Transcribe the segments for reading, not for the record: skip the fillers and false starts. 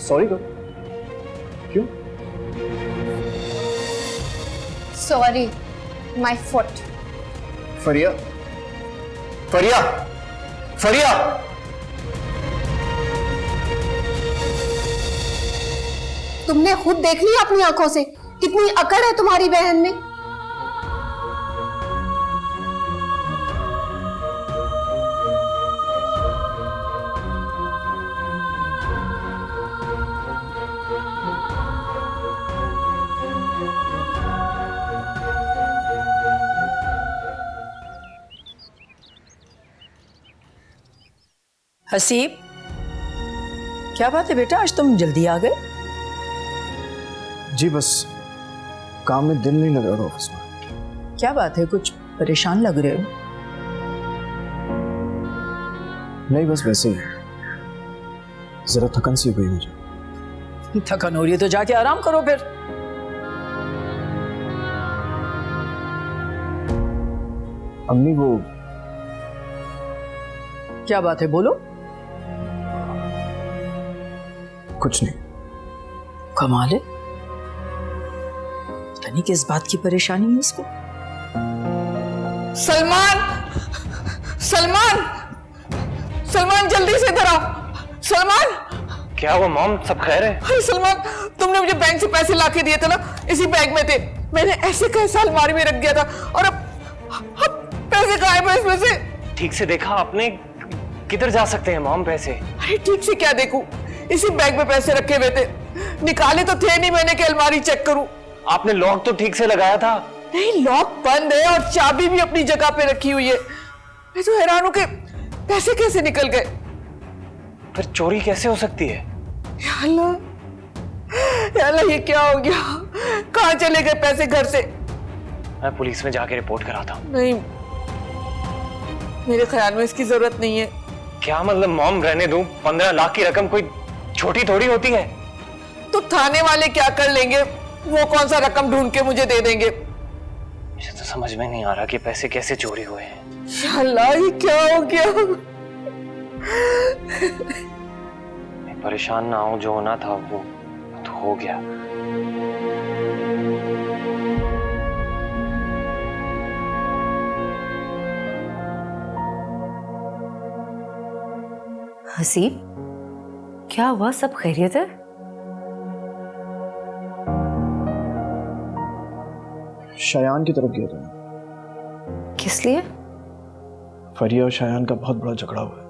Sorry करो। क्यों? Sorry, my foot. Fariya, Fariya, Fariya! तुमने खुद देख लिया अपनी आंखों से कितनी अकड़ है तुम्हारी बहन में। हसीब, क्या बात है बेटा, आज तुम जल्दी आ गए? जी बस काम में दिल नहीं लग रहा था ऑफिस में। क्या बात है, कुछ परेशान लग रहे हो? नहीं बस वैसे ही, जरा थकन सी हो गई मुझे। थकन हो रही है तो जाके आराम करो फिर। अम्मी वो क्या बात है, बोलो। कुछ नहीं। कमाल है, पता नहीं किस बात की परेशानी है इसको। सलमान, सलमान, सलमान जल्दी से इधर आओ। सलमान! क्या हुआ मॉम, सब खैर है? अरे सलमान, तुमने मुझे बैंक से पैसे लाके दिए थे ना, इसी बैग में थे। मैंने ऐसे कैसे अलमारी में रख दिया था और अब पैसे गायब है इसमें से। ठीक से देखा आपने? किधर जा सकते हैं मॉम पैसे? अरे ठीक से क्या देखूं, इसी बैग में पैसे रखे हुए थे, निकाले तो थे नहीं मैंने कि अलमारी चेक करूं। आपने लॉक तो ठीक से लगाया था? नहीं, लॉक बंद है और चाबी भी अपनी जगह पे रखी हुई है। मैं तो हैरान हूं कि पैसे कैसे निकल गए। फिर चोरी कैसे हो सकती है? या अल्लाह, या अल्लाह, ये क्या हो गया? कहां चले गए पैसे घर से? मैं पुलिस में जाके रिपोर्ट कराता हूँ। नहीं, मेरे ख्याल में इसकी जरूरत नहीं है। क्या मतलब मॉम, रहने दूं? 15 लाख की रकम कोई छोटी थोड़ी होती है। तो थाने वाले क्या कर लेंगे? वो कौन सा रकम ढूंढ के मुझे दे देंगे? मुझे तो समझ में नहीं आ रहा कि पैसे कैसे चोरी हुए हैं। या अल्लाह, ये क्या हो गया? मैं परेशान ना हूं, जो होना था वो तो हो गया। हसीब, क्या हुआ? सब खैरियत है? शायान की तरफ गया था मैं। किस लिए? फरिया और शायान का बहुत बड़ा झगड़ा हुआ है।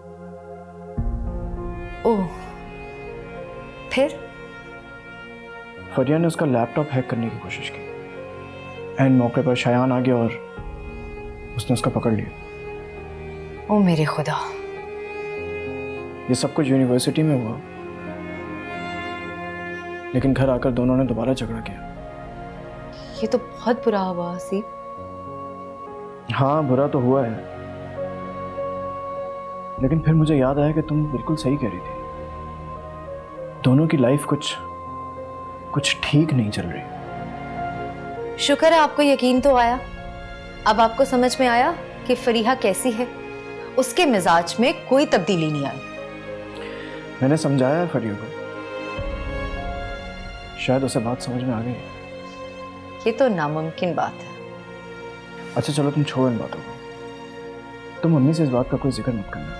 ओह, फिर? फरिया ने उसका लैपटॉप हैक करने की कोशिश की। एंड मौके पर शायान आ गया और उसने उसका पकड़ लिया। ओ मेरे खुदा! ये सब कुछ यूनिवर्सिटी में हुआ, लेकिन घर आकर दोनों ने दोबारा झगड़ा किया। ये तो बहुत बुरा हुआ हसीब। हाँ, बुरा तो हुआ है, लेकिन फिर मुझे याद आया कि तुम बिल्कुल सही कह रही थी। दोनों की लाइफ कुछ ठीक नहीं चल रही। शुक्र है आपको यकीन तो आया। अब आपको समझ में आया कि फरीहा कैसी है। उसके मिजाज में कोई तब्दीली नहीं आई। मैंने समझाया है फरिया को, शायद उसे बात समझ में आ गई। ये तो नामुमकिन बात है। अच्छा चलो, तुम छोड़ो इन बातों को। तुम मम्मी से इस बात का कोई जिक्र मत करना,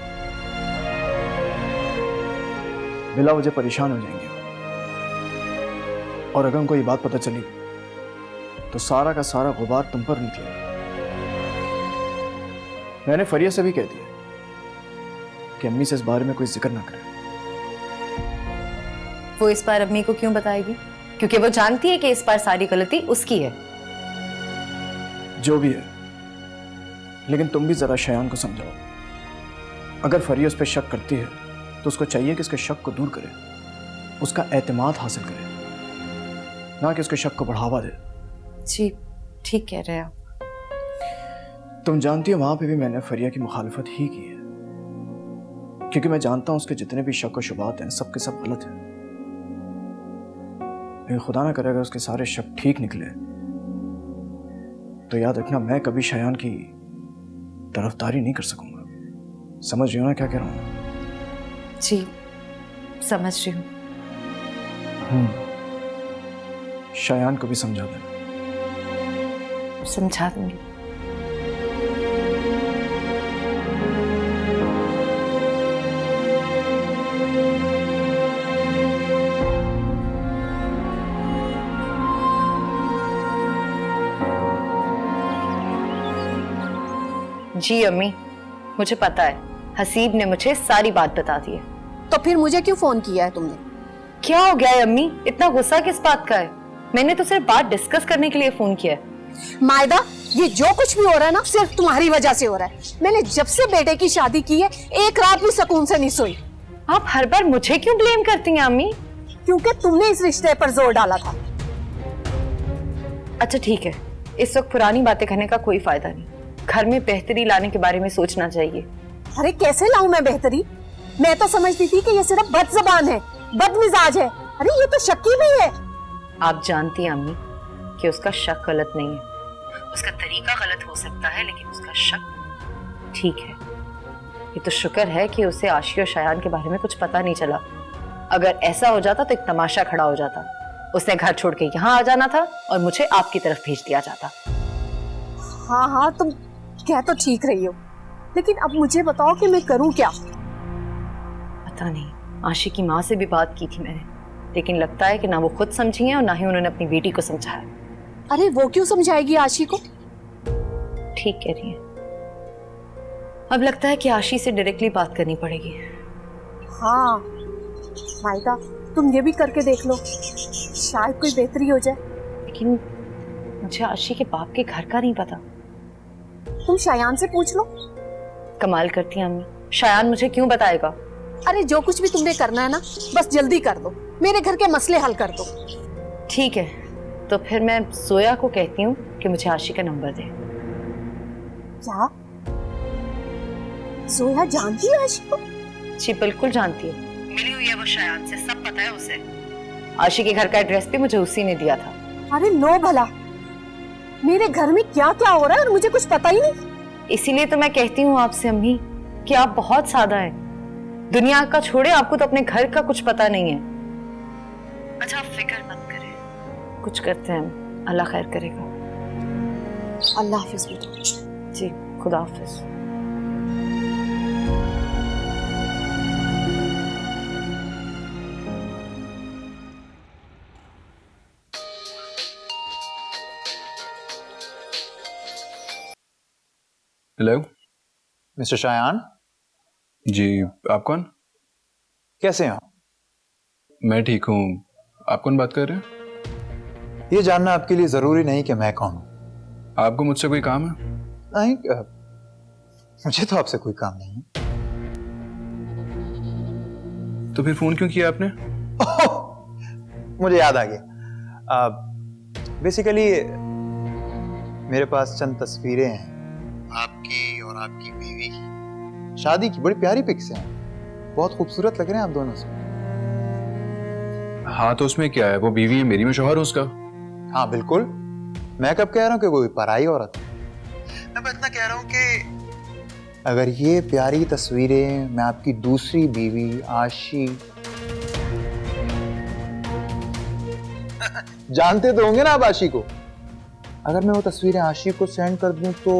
बिला वजह परेशान हो जाएंगे। और अगर उनको ये बात पता चली तो सारा का सारा गुबार तुम पर निकलेगा। मैंने फरिया से भी कह दिया कि अम्मी से इस बारे में कोई जिक्र ना करे। वो इस बार अम्मी को क्यों बताएगी? क्योंकि वो जानती है कि इस बार सारी गलती उसकी है। जो भी है, लेकिन तुम भी जरा शायान को समझाओ। अगर फरिया उस पर शक करती है तो उसको चाहिए कि उसके शक को दूर करे, उसका एतमाद हासिल करे, ना कि उसके शक को बढ़ावा दे। जी ठीक कह रहे हैं आप। तुम जानती हो वहां पे भी मैंने फरिया की मुखालिफत ही की है, क्योंकि मैं जानता हूं उसके जितने भी शक और शुबात हैं सब के सब गलत हैं। लेकिन खुदा ना करे अगर उसके सारे शक ठीक निकले तो याद रखना मैं कभी शायान की तरफदारी नहीं कर सकूंगा। समझ रही हो ना क्या कह रहा हूं? जी समझ रही हूँ। शायान को भी समझा देना। समझा दूंगी। जी अम्मी, मुझे पता है, हसीब ने मुझे सारी बात बता दी है। तो फिर मुझे क्यों फोन किया है तुमने? क्या हो गया है अम्मी, इतना गुस्सा किस बात का है? मैंने तो सिर्फ बात डिस्कस करने के लिए फोन किया है। मायदा, ये जो कुछ भी हो रहा है ना सिर्फ तुम्हारी वजह से हो रहा है। मैंने जब से बेटे की शादी की है एक रात भी सुकून से नहीं सोई। आप हर बार मुझे क्यों ब्लेम करती हैं अम्मी? क्योंकि तुमने इस रिश्ते पर जोर डाला था। अच्छा ठीक है, इस वक्त पुरानी बातें करने का कोई फायदा नहीं। घर में बेहतरी लाने के बारे में सोचना चाहिए। अरे कैसे लाऊं मैं बेहतरी? मैं तो समझती थी कि ये सिर्फ बदज़बान है, बदमिजाज है। अरे ये तो शक्की भी है। आप जानती हैं अम्मी कि उसका शक गलत नहीं है, उसका तरीका गलत हो सकता है लेकिन उसका शक ठीक है। ये तो शुक्र है कि उसे आशी और शायान के बारे में कुछ पता नहीं चला। अगर ऐसा हो जाता तो एक तमाशा खड़ा हो जाता। उसने घर छोड़ के यहाँ आ जाना था और मुझे आपकी तरफ भेज दिया जाता। हाँ हाँ, तुम कह तो ठीक रही हो, लेकिन अब मुझे बताओ कि मैं करूं क्या? पता नहीं, आशी की माँ से भी बात की थी मैंने, लेकिन लगता है कि ना वो खुद समझी हैं और ना ही उन्होंने अपनी बेटी को समझाया। अरे वो क्यों समझाएगी आशी को? ठीक कह रही है। अब लगता है कि आशी से डायरेक्टली बात करनी पड़ेगी। हाँ मायदा, तुम ये भी करके देख लो, शायद कोई बेहतरी हो जाए। लेकिन मुझे आशी के बाप के घर का नहीं पता। तुम शायान से पूछ लो। कमाल करती हैं अम्मी, शायान मुझे क्यों बताएगा? अरे जो कुछ भी तुमने करना है ना, बस जल्दी कर दो, मेरे घर के मसले हल कर दो। ठीक है, तो फिर मैं जोया को कहती हूँ कि मुझे आशी का नंबर दे। क्या जोया जानती है आशी को? जी बिल्कुल जानती है, मिली हुई है वो शायान से, सब पता है उसे। आशी के घर का एड्रेस भी मुझे उसी ने दिया था। अरे लो भला, मेरे घर में क्या क्या हो रहा है और मुझे कुछ पता ही नहीं। इसीलिए तो मैं कहती हूँ आपसे अम्मी कि आप बहुत सादा हैं। दुनिया का छोड़े, आपको तो अपने घर का कुछ पता नहीं है। अच्छा आप फिक्र मत करें, कुछ करते हैं, अल्लाह खैर करेगा। अल्लाह हाफिज बेटा। जी खुदा हाफिज। हेलो मिस्टर शायान, जी, आप कौन? कैसे हैं आप? मैं ठीक हूँ, आप कौन बात कर रहे हैं? ये जानना आपके लिए जरूरी नहीं कि मैं कौन हूं। आपको मुझसे कोई काम है? नहीं, मुझे तो आपसे कोई काम नहीं है। तो फिर फोन क्यों किया आपने? मुझे याद आ गया। बेसिकली मेरे पास चंद तस्वीरें हैं आपकी और आपकी बीवी की, शादी की, बड़ी प्यारी पिक्स हैं। बहुत खूबसूरत लग रहे हैं आप दोनों से। हाँ तो उसमें क्या है, वो बीवी है मेरी, मैं शौहर हूँ उसका। हाँ बिल्कुल, मैं कब कह रहा हूँ कि कोई पराई औरत है। मैं बस इतना कह रहा हूँ कि अगर ये प्यारी तस्वीरें मैं आपकी दूसरी बीवी आशी जानते तो होंगे ना आप आशी को, अगर मैं वो तस्वीरें आशी को सेंड कर दूं तो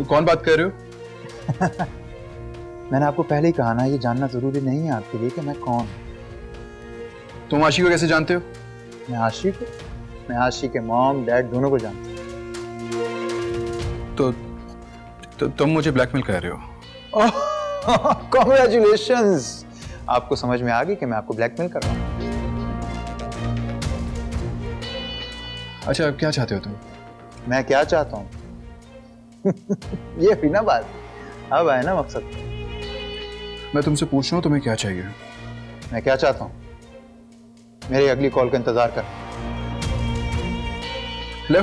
कौन बात कर रहे हो? मैंने आपको पहले ही कहा ना, ये जानना जरूरी नहीं है आपके लिए कि मैं कौन हूं। तुम आशी को कैसे जानते हो? मैं आशी के मॉम डैड दोनों को जानता हूं। तो तुम मुझे ब्लैकमेल कर रहे हो? कांग्रेचुलेशंस, आपको समझ में आ गई कि मैं आपको ब्लैकमेल कर रहा हूं। अच्छा अब क्या चाहते हो तुम? मैं क्या चाहता हूं? ये हुई ना बात, अब आया ना मकसद। मैं तुमसे पूछ रहा हूँ तुम्हें क्या चाहिए? मैं क्या चाहता हूं? मेरी अगली कॉल का इंतजार कर। हेलो